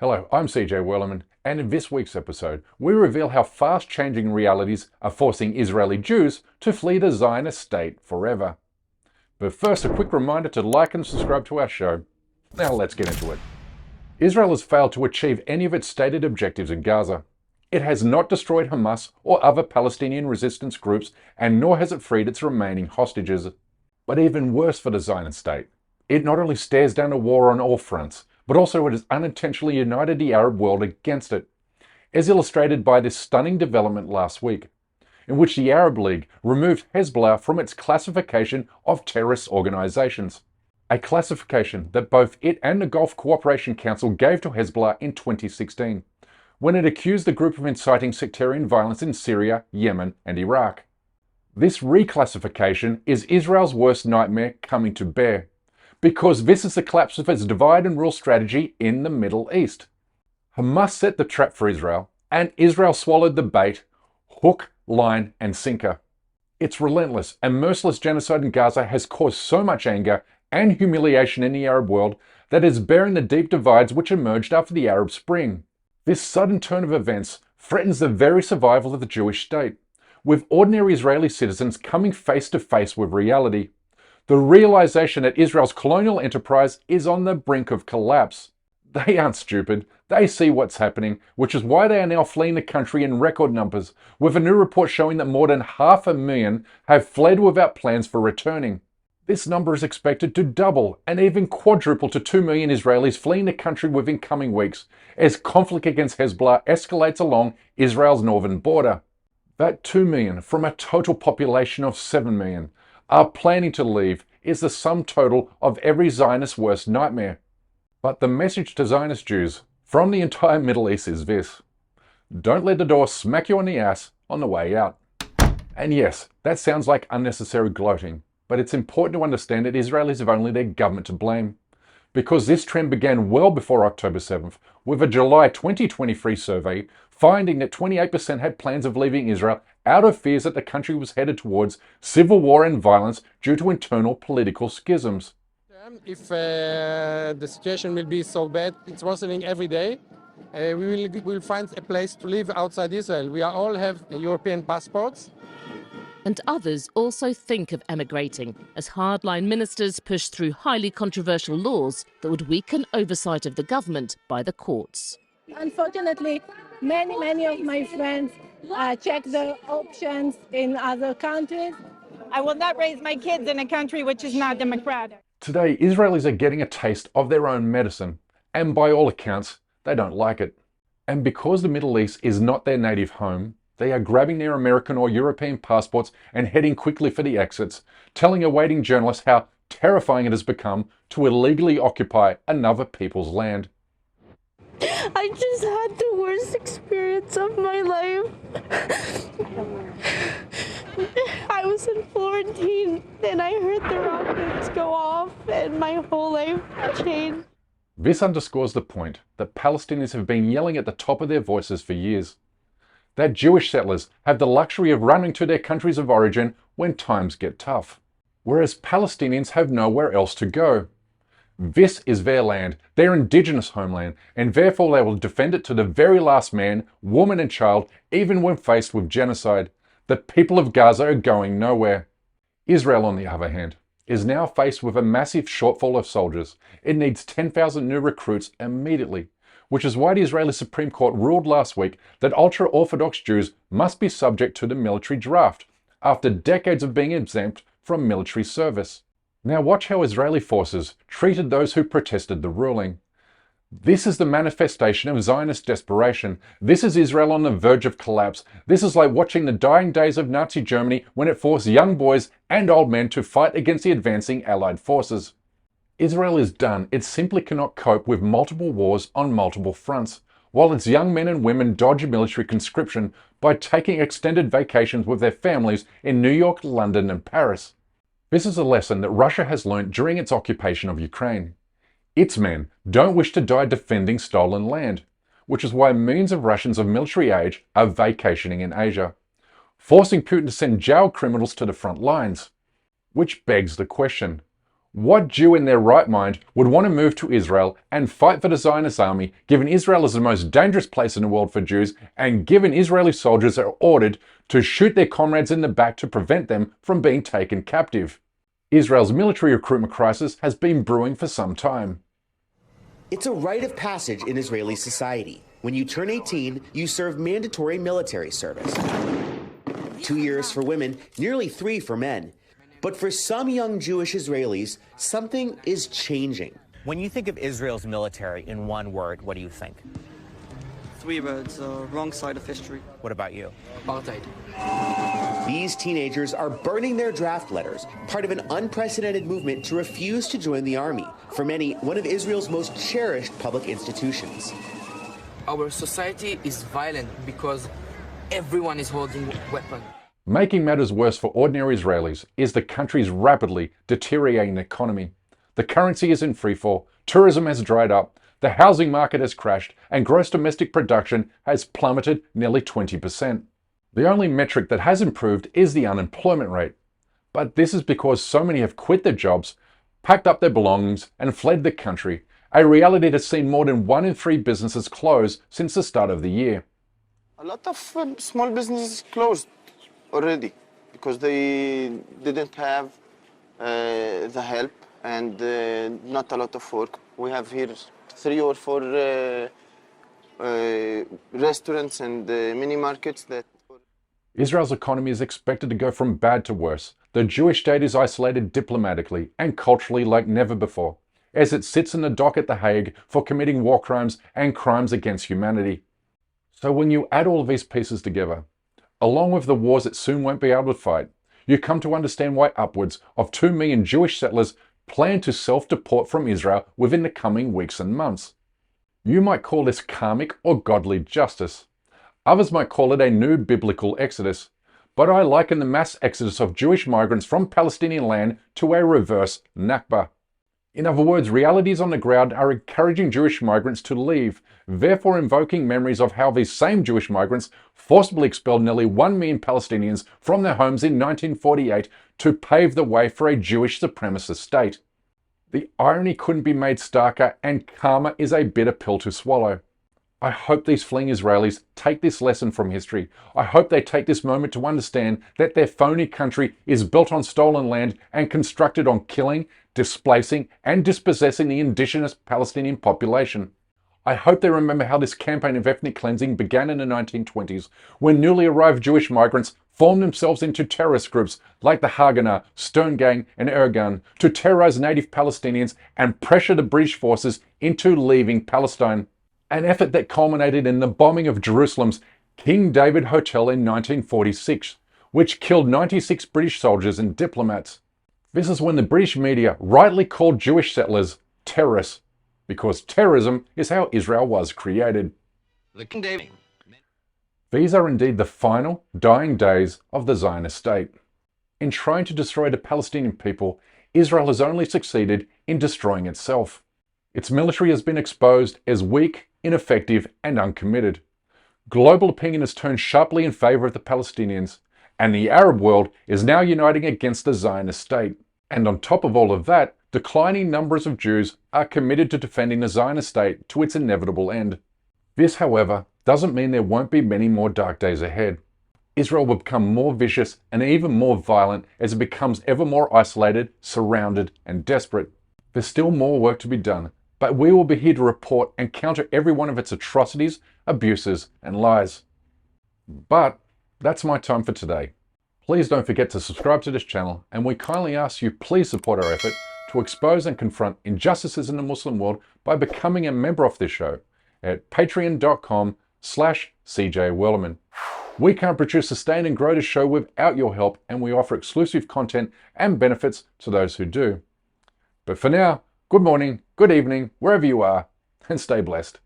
Hello, I'm CJ Werleman, and in this week's episode, we reveal how fast-changing realities are forcing Israeli Jews to flee the Zionist state forever. But first, a quick reminder to like and subscribe to our show. Now let's get into it. Israel has failed to achieve any of its stated objectives in Gaza. It has not destroyed Hamas or other Palestinian resistance groups, and nor has it freed its remaining hostages. But even worse for the Zionist state, it not only stares down a war on all fronts, but also it has unintentionally united the Arab world against it, as illustrated by this stunning development last week, in which the Arab League removed Hezbollah from its classification of terrorist organizations, a classification that both it and the Gulf Cooperation Council gave to Hezbollah in 2016, when it accused the group of inciting sectarian violence in Syria, Yemen, and Iraq. This reclassification is Israel's worst nightmare coming to bear, because this is the collapse of its divide and rule strategy in the Middle East. Hamas set the trap for Israel, and Israel swallowed the bait, hook, line, and sinker. Its relentless and merciless genocide in Gaza has caused so much anger and humiliation in the Arab world that it is bearing the deep divides which emerged after the Arab Spring. This sudden turn of events threatens the very survival of the Jewish state, with ordinary Israeli citizens coming face to face with reality. The realization that Israel's colonial enterprise is on the brink of collapse. They aren't stupid. They see what's happening, which is why they are now fleeing the country in record numbers, with a new report showing that more than 500,000 have fled without plans for returning. This number is expected to double and even quadruple to 2 million Israelis fleeing the country within coming weeks, as conflict against Hezbollah escalates along Israel's northern border. That 2 million from a total population of 7 million are planning to leave is the sum total of every Zionist's worst nightmare. But the message to Zionist Jews from the entire Middle East is this: don't let the door smack you on the ass on the way out. And yes, that sounds like unnecessary gloating, but it's important to understand that Israelis have only their government to blame, because this trend began well before October 7th, with a July 2023 survey finding that 28% had plans of leaving Israel out of fears that the country was headed towards civil war and violence due to internal political schisms. If the situation will be so bad, it's worsening every day. We'll find a place to live outside Israel. We all have European passports. And others also think of emigrating, as hardline ministers push through highly controversial laws that would weaken oversight of the government by the courts. Unfortunately, many of my friends check their options in other countries. I will not raise my kids in a country which is not democratic. Today, Israelis are getting a taste of their own medicine, and by all accounts, they don't like it. And because the Middle East is not their native home, they are grabbing their American or European passports and heading quickly for the exits, telling a waiting journalist how terrifying it has become to illegally occupy another people's land. I just had the worst experience of my life. I was in Florentine and I heard the rockets go off and my whole life changed. This underscores the point that Palestinians have been yelling at the top of their voices for years, that Jewish settlers have the luxury of running to their countries of origin when times get tough, whereas Palestinians have nowhere else to go. This is their land, their indigenous homeland, and therefore they will defend it to the very last man, woman and child, even when faced with genocide. The people of Gaza are going nowhere. Israel, on the other hand, is now faced with a massive shortfall of soldiers. It needs 10,000 new recruits immediately, which is why the Israeli Supreme Court ruled last week that ultra-Orthodox Jews must be subject to the military draft, after decades of being exempt from military service. Now watch how Israeli forces treated those who protested the ruling. This is the manifestation of Zionist desperation. This is Israel on the verge of collapse. This is like watching the dying days of Nazi Germany when it forced young boys and old men to fight against the advancing Allied forces. Israel is done. It simply cannot cope with multiple wars on multiple fronts, while its young men and women dodge military conscription by taking extended vacations with their families in New York, London, and Paris. This is a lesson that Russia has learnt during its occupation of Ukraine. Its men don't wish to die defending stolen land, which is why millions of Russians of military age are vacationing in Asia, forcing Putin to send jail criminals to the front lines. Which begs the question, What Jew in their right mind would want to move to Israel and fight for the Zionist army, given Israel is the most dangerous place in the world for Jews, and given Israeli soldiers are ordered to shoot their comrades in the back to prevent them from being taken captive? Israel's military recruitment crisis has been brewing for some time. It's a rite of passage in Israeli society. When you turn 18, you serve mandatory military service. 2 years for women, nearly 3 for men. But for some young Jewish Israelis, something is changing. When you think of Israel's military in one word, what do you think? 3 words, wrong side of history. What about you? Apartheid. These teenagers are burning their draft letters, part of an unprecedented movement to refuse to join the army. For many, one of Israel's most cherished public institutions. Our society is violent because everyone is holding a weapon. Making matters worse for ordinary Israelis is the country's rapidly deteriorating economy. The currency is in freefall, tourism has dried up, the housing market has crashed, and gross domestic production has plummeted nearly 20%. The only metric that has improved is the unemployment rate. But this is because so many have quit their jobs, packed up their belongings, and fled the country, a reality that's seen more than 1 in 3 businesses close since the start of the year. A lot of small businesses closed already because they didn't have the help and not a lot of work. We have here 3 or 4 restaurants and mini markets that... Israel's economy is expected to go from bad to worse. The Jewish state is isolated diplomatically and culturally like never before, as it sits in the dock at The Hague for committing war crimes and crimes against humanity. So when you add all of these pieces together, along with the wars it soon won't be able to fight, you come to understand why upwards of 2 million Jewish settlers plan to self-deport from Israel within the coming weeks and months. You might call this karmic or godly justice. Others might call it a new biblical exodus, but I liken the mass exodus of Jewish migrants from Palestinian land to a reverse Nakba. In other words, realities on the ground are encouraging Jewish migrants to leave, therefore invoking memories of how these same Jewish migrants forcibly expelled nearly 1 million Palestinians from their homes in 1948 to pave the way for a Jewish supremacist state. The irony couldn't be made starker, and karma is a bitter pill to swallow. I hope these fleeing Israelis take this lesson from history. I hope they take this moment to understand that their phony country is built on stolen land and constructed on killing, displacing, and dispossessing the indigenous Palestinian population. I hope they remember how this campaign of ethnic cleansing began in the 1920s, when newly arrived Jewish migrants formed themselves into terrorist groups like the Haganah, Stern Gang, and Ergun to terrorize native Palestinians and pressure the British forces into leaving Palestine. An effort that culminated in the bombing of Jerusalem's King David Hotel in 1946, which killed 96 British soldiers and diplomats. This is when the British media rightly called Jewish settlers terrorists, because terrorism is how Israel was created. These are indeed the final, dying days of the Zionist state. In trying to destroy the Palestinian people, Israel has only succeeded in destroying itself. Its military has been exposed as weak, ineffective, and uncommitted. Global opinion has turned sharply in favor of the Palestinians, and the Arab world is now uniting against the Zionist state. And on top of all of that, declining numbers of Jews are committed to defending the Zionist state to its inevitable end. This, however, doesn't mean there won't be many more dark days ahead. Israel will become more vicious and even more violent as it becomes ever more isolated, surrounded, and desperate. There's still more work to be done, but we will be here to report and counter every one of its atrocities, abuses, and lies. But that's my time for today. Please don't forget to subscribe to this channel, and we kindly ask you please support our effort to expose and confront injustices in the Muslim world by becoming a member of this show at patreon.com/CJ We can't produce, sustain, and grow this show without your help, and we offer exclusive content and benefits to those who do. But for now, good morning, good evening, wherever you are, and stay blessed.